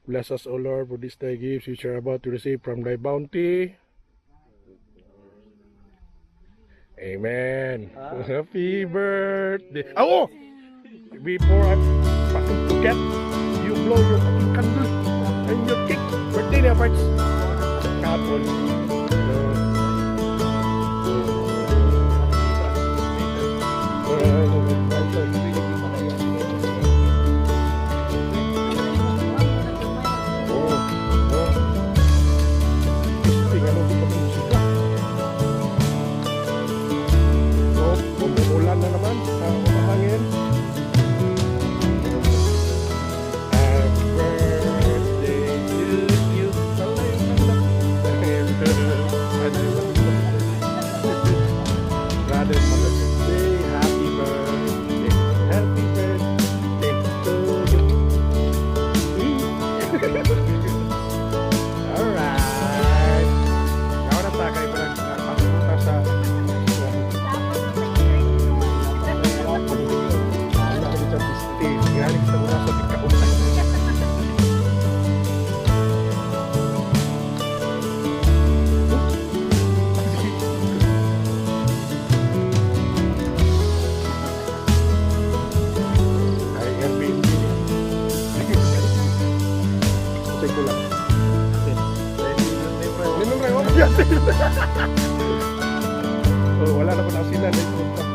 Bless us, O Lord, for this thy gifts which are about to receive from thy bounty. Amen. Happy birthday. Oh! Before I fucking forget, you blow your fucking candle and your cake. Birthday na, parts. Kapon. Umuulan na naman, umahangin. Happy birthday to you. Brother, Mother's Day, happy birthday to you. Alright. Now na tayo kayo papunta sa galing sa mula sa tigkaunan. Ay, Airbnb. Check ko lang. Ninong rin, wala yan. Oh, wala na pa na sila na ito.